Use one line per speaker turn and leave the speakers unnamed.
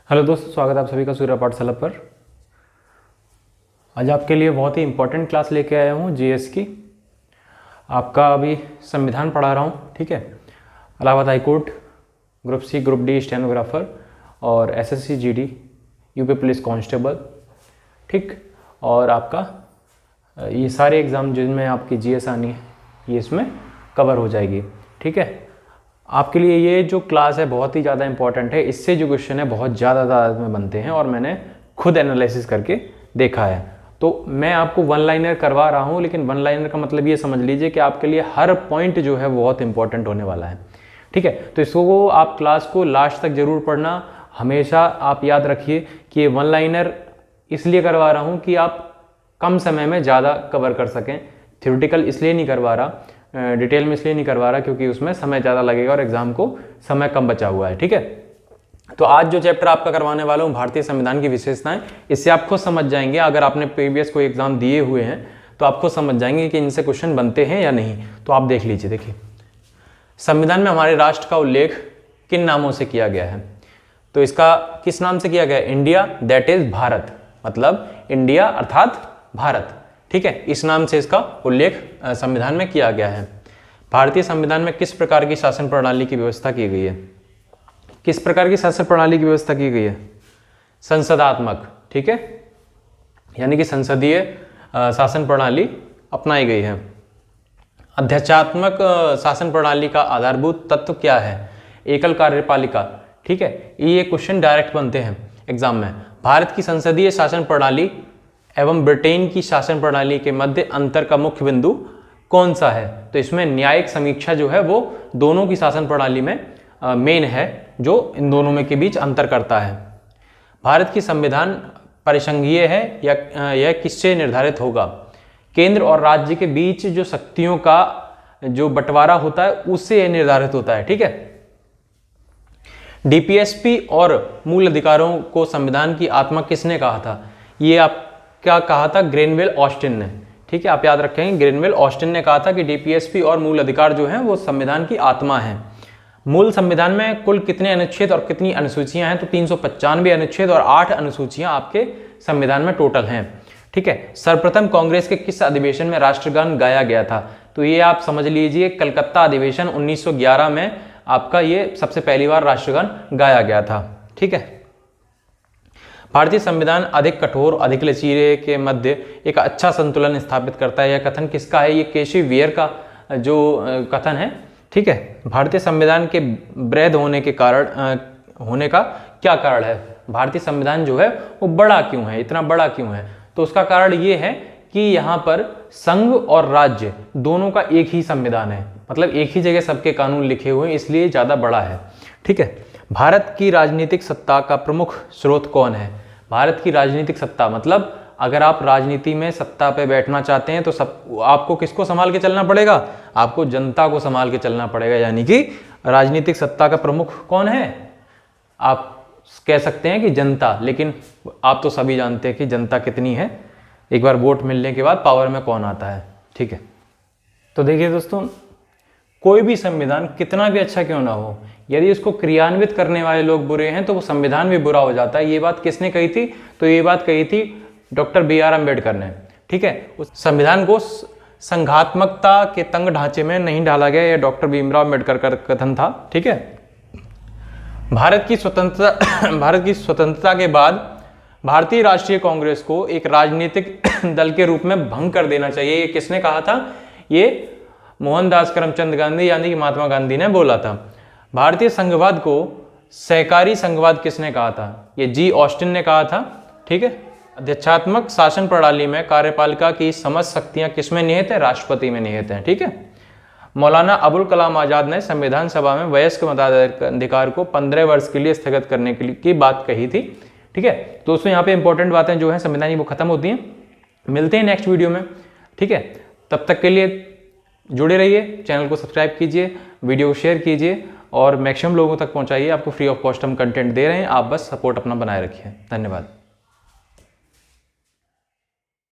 Hello दोस्तों, स्वागत है आप सभी का सूर्या पाठशाला पर। आज आपके लिए बहुत ही इम्पोर्टेंट क्लास लेके आया हूँ जीएस की। आपका अभी संविधान पढ़ा रहा हूँ, ठीक है। Allahabad high court, group C, group D stenographer और SSC GD, UP police constable, ठीक। और आपका ये सारे एग्ज़ाम जिनमें आपकी जीएस आनी है ये इसमें कवर हो जाएगी, ठीक है। आपके लिए ये जो क्लास है बहुत ही ज़्यादा इंपॉर्टेंट है। इससे जो क्वेश्चन है बहुत ज़्यादा तादाद में बनते हैं और मैंने खुद एनालिसिस करके देखा है। तो मैं आपको वन लाइनर करवा रहा हूँ, लेकिन वन लाइनर का मतलब ये समझ लीजिए कि आपके लिए हर पॉइंट जो है बहुत इंपॉर्टेंट होने वाला है, ठीक है। तो इसको आप क्लास को लास्ट तक ज़रूर पढ़ना। हमेशा आप याद रखिए कि ये वन लाइनर इसलिए करवा रहा हूँ कि आप कम समय में ज़्यादा कवर कर सकें। थ्योरेटिकल इसलिए नहीं करवा रहा, डिटेल में इसलिए नहीं करवा रहा क्योंकि उसमें समय ज़्यादा लगेगा और एग्जाम को समय कम बचा हुआ है, ठीक है। तो आज जो चैप्टर आपका करवाने वाला हूँ भारतीय संविधान की विशेषताएं, इससे आप खुद समझ जाएंगे। अगर आपने प्रीवियस कोई एग्जाम दिए हुए हैं तो आप खुद समझ जाएंगे कि इनसे क्वेश्चन बनते हैं या नहीं। तो आप देख लीजिए। देखिए, संविधान में हमारे राष्ट्र का उल्लेख किन नामों से किया गया है? तो इसका किस नाम से किया गया? इंडिया, दैट इज भारत, मतलब इंडिया अर्थात भारत, ठीक है। इस नाम से इसका उल्लेख संविधान में किया गया है। भारतीय संविधान में किस प्रकार की शासन प्रणाली की व्यवस्था की गई है? किस प्रकार की शासन प्रणाली की व्यवस्था की गई है? संसदात्मक, ठीक है, यानी कि संसदीय शासन प्रणाली अपनाई गई है। अध्यक्षात्मक शासन प्रणाली का आधारभूत तत्व क्या है? एकल कार्यपालिका, ठीक है। ये क्वेश्चन डायरेक्ट बनते हैं एग्जाम में। भारत की संसदीय शासन प्रणाली एवं ब्रिटेन की शासन प्रणाली के मध्य अंतर का मुख्य बिंदु कौन सा है? तो इसमें न्यायिक समीक्षा जो है वो दोनों की शासन प्रणाली में मेन है, जो इन दोनों में के बीच अंतर करता है। भारत की संविधान परिसंघीय है या यह किससे निर्धारित होगा? केंद्र और राज्य के बीच जो शक्तियों का जो बंटवारा होता है उससे यह निर्धारित होता है, ठीक है। डीपीएसपी और मूल अधिकारों को संविधान की आत्मा किसने कहा था? ये आप क्या कहा था? ग्रेनवेल ऑस्टिन ने, ठीक है। आप याद रखेंगे, ग्रेनवेल ऑस्टिन ने कहा था कि डीपीएसपी और मूल अधिकार जो हैं वो संविधान की आत्मा है। मूल संविधान में कुल कितने अनुच्छेद और कितनी अनुसूचियां हैं? तो 395 अनुच्छेद और 8 अनुसूचियां आपके संविधान में टोटल हैं, ठीक है। सर्वप्रथम कांग्रेस के किस अधिवेशन में राष्ट्रगान गाया गया था? तो ये आप समझ लीजिए, कलकत्ता अधिवेशन 1911 में आपका ये सबसे पहली बार राष्ट्रगान गाया गया था, ठीक है। भारतीय संविधान अधिक कठोर, अधिक लचीले के मध्य एक अच्छा संतुलन स्थापित करता है। यह कथन किसका है? ये केसी वियर का जो कथन है, ठीक है। भारतीय संविधान के वृहद होने के कारण होने का क्या कारण है? भारतीय संविधान जो है वो बड़ा क्यों है, इतना बड़ा क्यों है? तो उसका कारण ये है कि यहाँ पर संघ और राज्य दोनों का एक ही संविधान है, मतलब एक ही जगह सबके कानून लिखे हुए हैं, इसलिए ज़्यादा बड़ा है, ठीक है। भारत की राजनीतिक सत्ता का प्रमुख स्रोत कौन है? भारत की राजनीतिक सत्ता मतलब अगर आप राजनीति में सत्ता पे बैठना चाहते हैं तो सब आपको किसको संभाल के चलना पड़ेगा? आपको जनता को संभाल के चलना पड़ेगा। यानी कि राजनीतिक सत्ता का प्रमुख कौन है? आप कह सकते हैं कि जनता, लेकिन आप तो सभी जानते हैं कि जनता कितनी है। एक बार वोट मिलने के बाद पावर में कौन आता है, ठीक है। तो देखिए दोस्तों, कोई भी संविधान कितना भी अच्छा क्यों ना हो, यदि उसको क्रियान्वित करने वाले लोग बुरे हैं तो वो संविधान भी बुरा हो जाता है। ये बात किसने कही थी? तो ये बात कही थी डॉक्टर बी.आर. अम्बेडकर ने, ठीक है। उस संविधान को संघात्मकता के तंग ढांचे में नहीं डाला गया, यह डॉक्टर भीमराव अम्बेडकर का कथन था, ठीक है। भारत की स्वतंत्रता के बाद भारतीय राष्ट्रीय कांग्रेस को एक राजनीतिक दल के रूप में भंग कर देना चाहिए। ये किसने कहा था? ये मोहनदास करमचंद गांधी यानी कि महात्मा गांधी ने बोला था। भारतीय संघवाद को सहकारी संघवाद किसने कहा था? ये जी ऑस्टिन ने कहा था, ठीक है। अध्यक्षात्मक शासन प्रणाली में कार्यपालिका की समस्त शक्तियां किसमें निहित है? राष्ट्रपति में निहित है, ठीक है। मौलाना अबुल कलाम आजाद ने संविधान सभा में वयस्क मताधिकार को 15 वर्ष के लिए स्थगित करने की बात कही थी, ठीक है। तो दोस्तों यहाँ पे इंपॉर्टेंट बातें जो है संविधान की वो खत्म होती हैं। मिलते हैं नेक्स्ट वीडियो में, ठीक है। तब तक के लिए जुड़े रहिए, चैनल को सब्सक्राइब कीजिए, वीडियो को शेयर कीजिए और मैक्सिमम लोगों तक पहुंचाइए। आपको फ्री ऑफ कॉस्ट हम कंटेंट दे रहे हैं, आप बस सपोर्ट अपना बनाए रखिए। धन्यवाद।